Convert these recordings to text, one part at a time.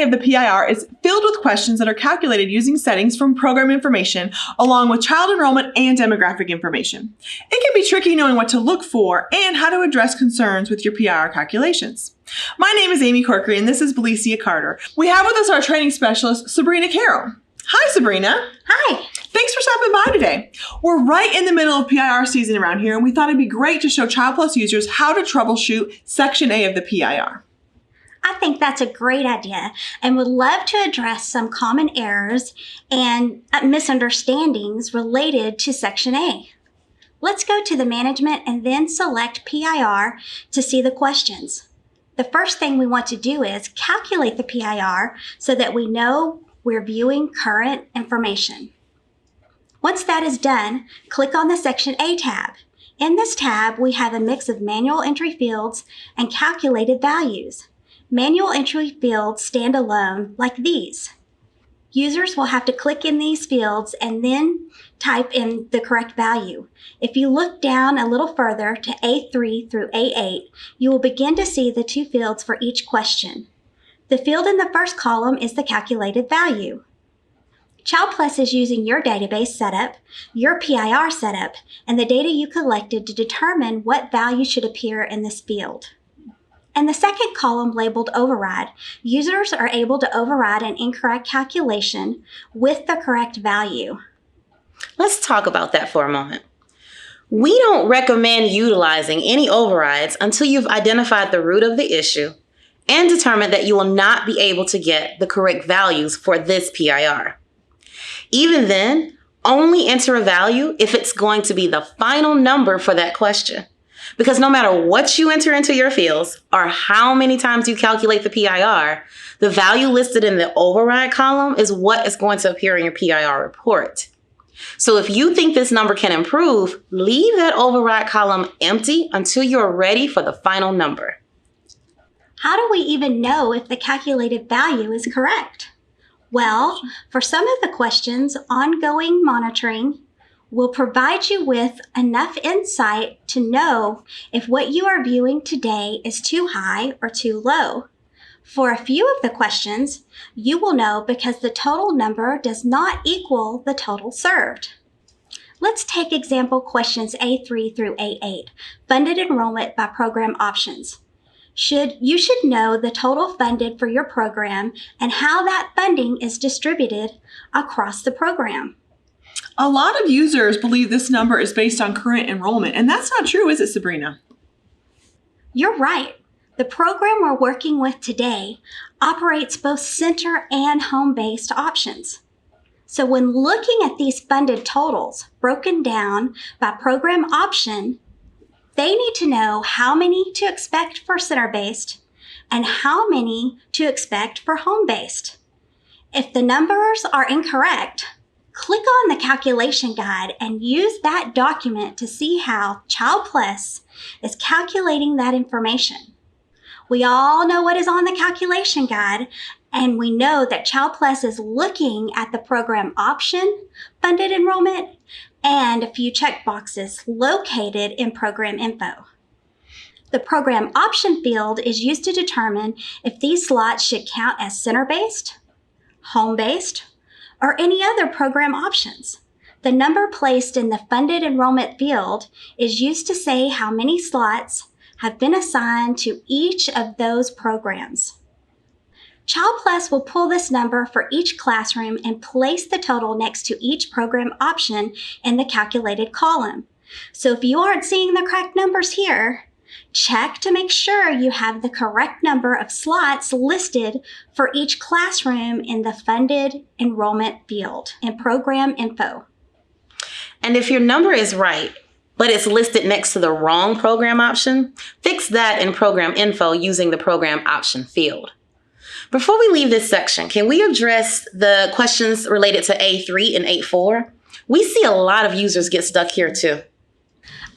of the PIR is filled with questions that are calculated using settings from program information, along with child enrollment and demographic information. It can be tricky knowing what to look for and how to address concerns with your PIR calculations. My name is Amy Corkery, and this is Belicia Carter. We have with us our training specialist, Sabrina Carroll. Hi, Sabrina. Hi. Thanks for stopping by today. We're right in the middle of PIR season around here, and we thought it'd be great to show ChildPlus users how to troubleshoot Section A of the PIR. I think that's a great idea and would love to address some common errors and misunderstandings related to Section A. Let's go to the management and then select PIR to see the questions. The first thing we want to do is calculate the PIR so that we know we're viewing current information. Once that is done, click on the Section A tab. In this tab, we have a mix of manual entry fields and calculated values. Manual entry fields stand alone like these. Users will have to click in these fields and then type in the correct value. If you look down a little further to A3 through A8, you will begin to see the two fields for each question. The field in the first column is the calculated value. ChildPlus is using your database setup, your PIR setup, and the data you collected to determine what value should appear in this field. In the second column labeled Override, users are able to override an incorrect calculation with the correct value. Let's talk about that for a moment. We don't recommend utilizing any overrides until you've identified the root of the issue and determined that you will not be able to get the correct values for this PIR. Even then, only enter a value if it's going to be the final number for that question. Because no matter what you enter into your fields or how many times you calculate the PIR, the value listed in the override column is what is going to appear in your PIR report. So if you think this number can improve, leave that override column empty until you're ready for the final number. How do we even know if the calculated value is correct? Well, for some of the questions, ongoing monitoring will provide you with enough insight to know if what you are viewing today is too high or too low. For a few of the questions, you will know because the total number does not equal the total served. Let's take example questions A3 through A8, funded enrollment by program options. You should know the total funded for your program and how that funding is distributed across the program. A lot of users believe this number is based on current enrollment, and that's not true, is it, Sabrina? You're right. The program we're working with today operates both center and home-based options. So when looking at these funded totals broken down by program option, they need to know how many to expect for center-based and how many to expect for home-based. If the numbers are incorrect, click on the calculation guide and use that document to see how ChildPlus is calculating that information. We all know what is on the calculation guide, and we know that ChildPlus is looking at the program option, funded enrollment, and a few checkboxes located in program info. The program option field is used to determine if these slots should count as center-based, home-based, or any other program options. The number placed in the funded enrollment field is used to say how many slots have been assigned to each of those programs. ChildPlus will pull this number for each classroom and place the total next to each program option in the calculated column. So if you aren't seeing the correct numbers here, check to make sure you have the correct number of slots listed for each classroom in the funded enrollment field in program info. And if your number is right, but it's listed next to the wrong program option, fix that in program info using the program option field. Before we leave this section, can we address the questions related to A3 and A4? We see a lot of users get stuck here too.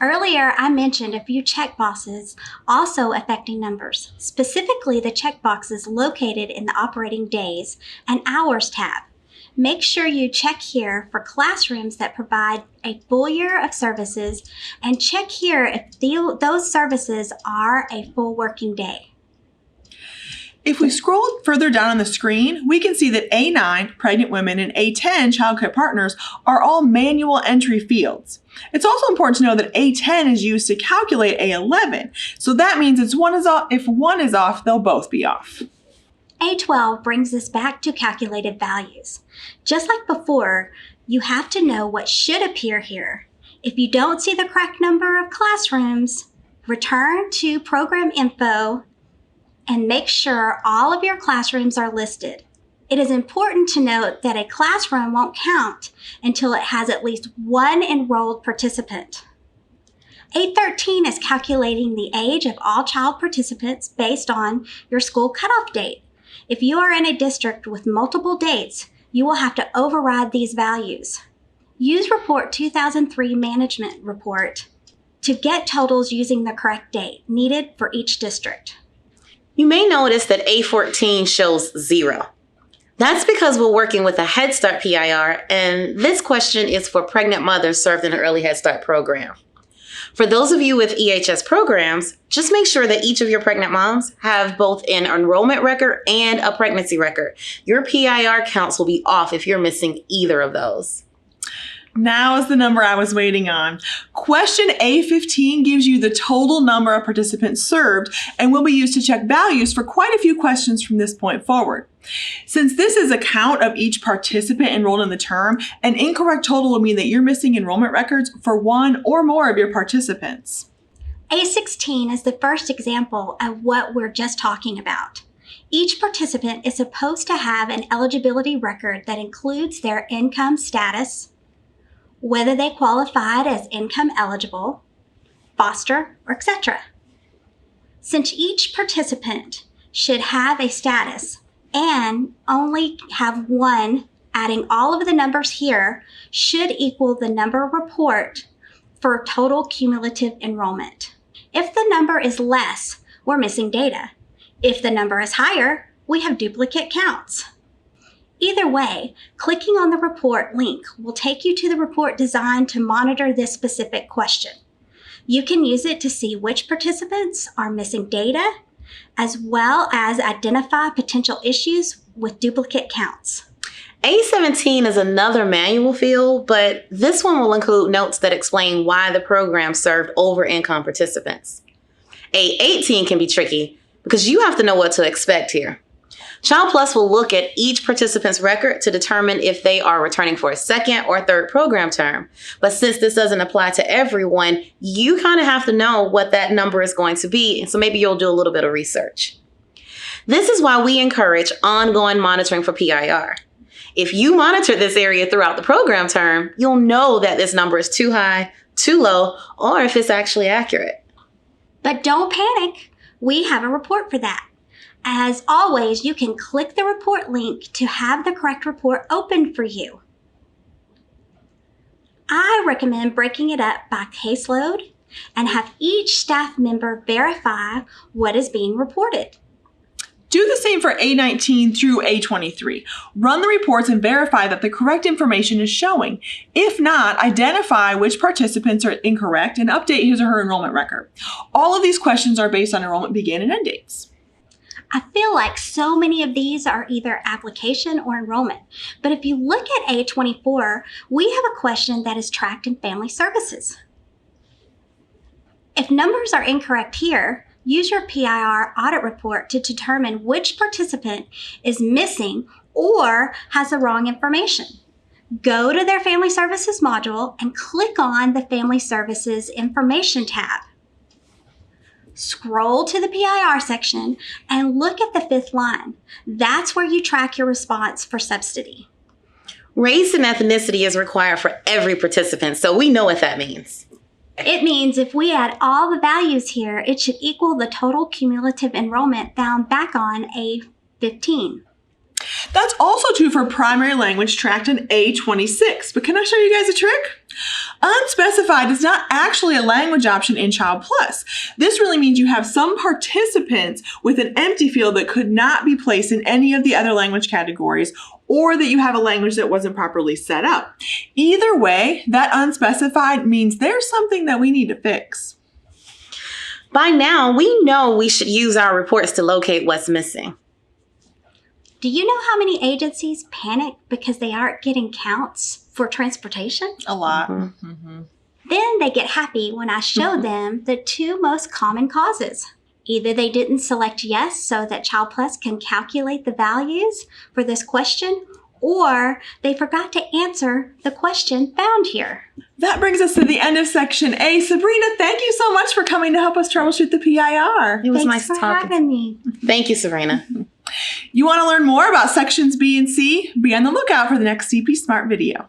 Earlier, I mentioned a few checkboxes also affecting numbers, specifically the checkboxes located in the operating days and hours tab. Make sure you check here for classrooms that provide a full year of services and check here if those services are a full working day. If we scroll further down on the screen, we can see that A9, pregnant women, and A10, childcare partners, are all manual entry fields. It's also important to know that A10 is used to calculate A11, so that means if one is off, they'll both be off. A12 brings us back to calculated values. Just like before, you have to know what should appear here. If you don't see the correct number of classrooms, return to Program Info and make sure all of your classrooms are listed. It is important to note that a classroom won't count until it has at least one enrolled participant. A13 is calculating the age of all child participants based on your school cutoff date. If you are in a district with multiple dates, you will have to override these values. Use Report 2003 Management Report to get totals using the correct date needed for each district. You may notice that A14 shows 0. That's because we're working with a Head Start PIR, and this question is for pregnant mothers served in an early Head Start program. For those of you with EHS programs, just make sure that each of your pregnant moms have both an enrollment record and a pregnancy record. Your PIR counts will be off if you're missing either of those. Now is the number I was waiting on. Question A15 gives you the total number of participants served and will be used to check values for quite a few questions from this point forward. Since this is a count of each participant enrolled in the term, an incorrect total will mean that you're missing enrollment records for one or more of your participants. A16 is the first example of what we're just talking about. Each participant is supposed to have an eligibility record that includes their income status, whether they qualified as income eligible, foster, or etc. Since each participant should have a status and only have one, adding all of the numbers here should equal the number report for total cumulative enrollment. If the number is less, we're missing data. If the number is higher, we have duplicate counts. Either way, clicking on the report link will take you to the report designed to monitor this specific question. You can use it to see which participants are missing data, as well as identify potential issues with duplicate counts. A17 is another manual field, but this one will include notes that explain why the program served over income participants. A18 can be tricky because you have to know what to expect here. ChildPlus will look at each participant's record to determine if they are returning for a second or third program term. But since this doesn't apply to everyone, you kind of have to know what that number is going to be. So maybe you'll do a little bit of research. This is why we encourage ongoing monitoring for PIR. If you monitor this area throughout the program term, you'll know that this number is too high, too low, or if it's actually accurate. But don't panic. We have a report for that. As always, you can click the report link to have the correct report open for you. I recommend breaking it up by caseload and have each staff member verify what is being reported. Do the same for A19 through A23. Run the reports and verify that the correct information is showing. If not, identify which participants are incorrect and update his or her enrollment record. All of these questions are based on enrollment begin and end dates. I feel like so many of these are either application or enrollment. But if you look at A24, we have a question that is tracked in Family Services. If numbers are incorrect here, use your PIR audit report to determine which participant is missing or has the wrong information. Go to their Family Services module and click on the Family Services Information tab. Scroll to the PIR section and look at the 5th line. That's where you track your response for subsidy. Race and ethnicity is required for every participant, so we know what that means. It means if we add all the values here, it should equal the total cumulative enrollment found back on A15. That's also true for primary language tracked in A26, but can I show you guys a trick? Unspecified is not actually a language option in ChildPlus. This really means you have some participants with an empty field that could not be placed in any of the other language categories, or that you have a language that wasn't properly set up. Either way, that unspecified means there's something that we need to fix. By now, we know we should use our reports to locate what's missing. Do you know how many agencies panic because they aren't getting counts for transportation? A lot. Then they get happy when I show them the two most common causes. Either they didn't select yes so that ChildPlus can calculate the values for this question, or they forgot to answer the question found here. That brings us to the end of Section A. Sabrina, thank you so much for coming to help us troubleshoot the PIR. It was Thanks nice for talking. having me. Thank you, Sabrina. You want to learn more about Sections B and C? Be on the lookout for the next CP Smart video.